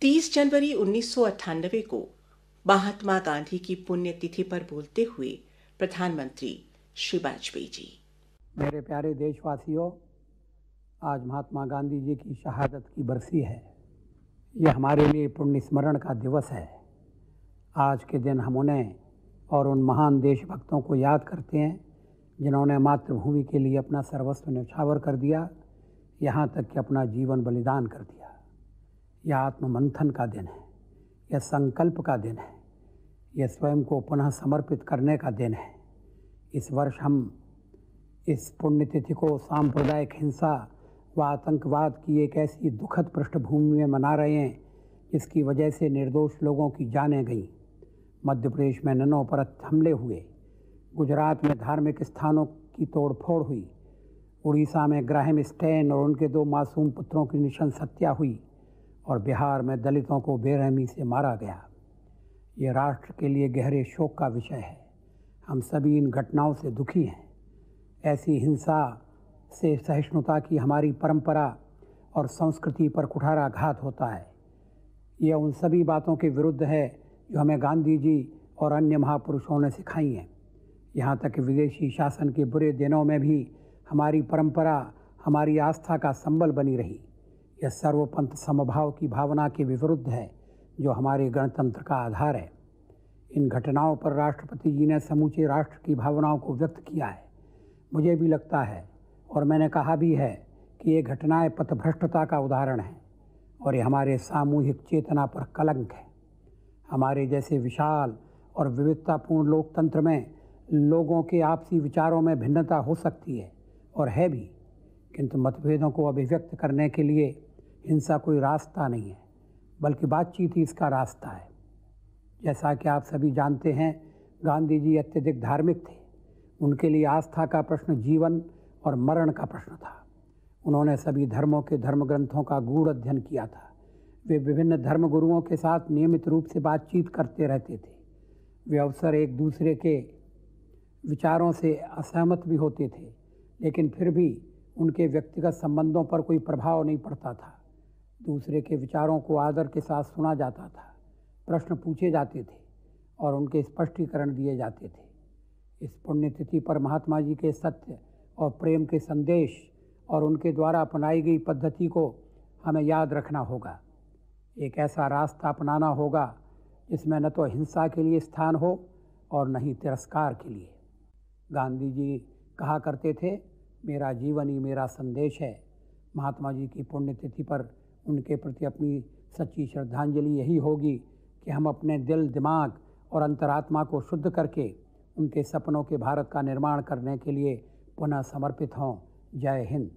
30 जनवरी 1998 को महात्मा गांधी की पुण्यतिथि पर बोलते हुए प्रधानमंत्री श्री वाजपेयी जी। मेरे प्यारे देशवासियों, आज महात्मा गांधी जी की शहादत की बरसी है। यह हमारे लिए पुण्य स्मरण का दिवस है। आज के दिन हम उन्हें और उन महान देशभक्तों को याद करते हैं जिन्होंने मातृभूमि के लिए अपना सर्वस्व न्यौछावर कर दिया, यहाँ तक कि अपना जीवन बलिदान कर दिया। यह आत्ममंथन का दिन है, यह संकल्प का दिन है, यह स्वयं को पुनः समर्पित करने का दिन है। इस वर्ष हम इस पुण्यतिथि को सांप्रदायिक हिंसा व आतंकवाद की एक ऐसी दुखद पृष्ठभूमि में मना रहे हैं जिसकी वजह से निर्दोष लोगों की जानें गईं। मध्य प्रदेश में ननों पर हमले हुए, गुजरात में धार्मिक स्थानों की तोड़फोड़ हुई, उड़ीसा में ग्राहम स्टेन और उनके 2 मासूम पुत्रों की नृशंस हत्या हुई और बिहार में दलितों को बेरहमी से मारा गया। ये राष्ट्र के लिए गहरे शोक का विषय है। हम सभी इन घटनाओं से दुखी हैं। ऐसी हिंसा से सहिष्णुता की हमारी परंपरा और संस्कृति पर कुठाराघात होता है। यह उन सभी बातों के विरुद्ध है जो हमें गांधी जी और अन्य महापुरुषों ने सिखाई हैं। यहाँ तक विदेशी शासन के बुरे दिनों में भी हमारी परंपरा हमारी आस्था का संबल बनी रही। यह सर्वपंथ समभाव की भावना के विरुद्ध है जो हमारे गणतंत्र का आधार है। इन घटनाओं पर राष्ट्रपति जी ने समूचे राष्ट्र की भावनाओं को व्यक्त किया है। मुझे भी लगता है और मैंने कहा भी है कि ये घटनाएं पथभ्रष्टता का उदाहरण है और ये हमारे सामूहिक चेतना पर कलंक है। हमारे जैसे विशाल और विविधतापूर्ण लोकतंत्र में लोगों के आपसी विचारों में भिन्नता हो सकती है और है भी, किंतु मतभेदों को अभिव्यक्त करने के लिए हिंसा कोई रास्ता नहीं है, बल्कि बातचीत ही इसका रास्ता है। जैसा कि आप सभी जानते हैं, गांधी जी अत्यधिक धार्मिक थे। उनके लिए आस्था का प्रश्न जीवन और मरण का प्रश्न था। उन्होंने सभी धर्मों के धर्म ग्रंथों का गूढ़ अध्ययन किया था। वे विभिन्न धर्म गुरुओं के साथ नियमित रूप से बातचीत करते रहते थे। वे अवसर एक दूसरे के विचारों से असहमत भी होते थे, लेकिन फिर भी उनके व्यक्तिगत संबंधों पर कोई प्रभाव नहीं पड़ता था। दूसरे के विचारों को आदर के साथ सुना जाता था, प्रश्न पूछे जाते थे और उनके स्पष्टीकरण दिए जाते थे। इस पुण्यतिथि पर महात्मा जी के सत्य और प्रेम के संदेश और उनके द्वारा अपनाई गई पद्धति को हमें याद रखना होगा। एक ऐसा रास्ता अपनाना होगा जिसमें न तो हिंसा के लिए स्थान हो और न ही तिरस्कार के लिए। गांधी जी कहा करते थे, मेरा जीवन ही मेरा संदेश है। महात्मा जी की पुण्यतिथि पर उनके प्रति अपनी सच्ची श्रद्धांजलि यही होगी कि हम अपने दिल, दिमाग और अंतरात्मा को शुद्ध करके उनके सपनों के भारत का निर्माण करने के लिए पुनः समर्पित हों। जय हिंद।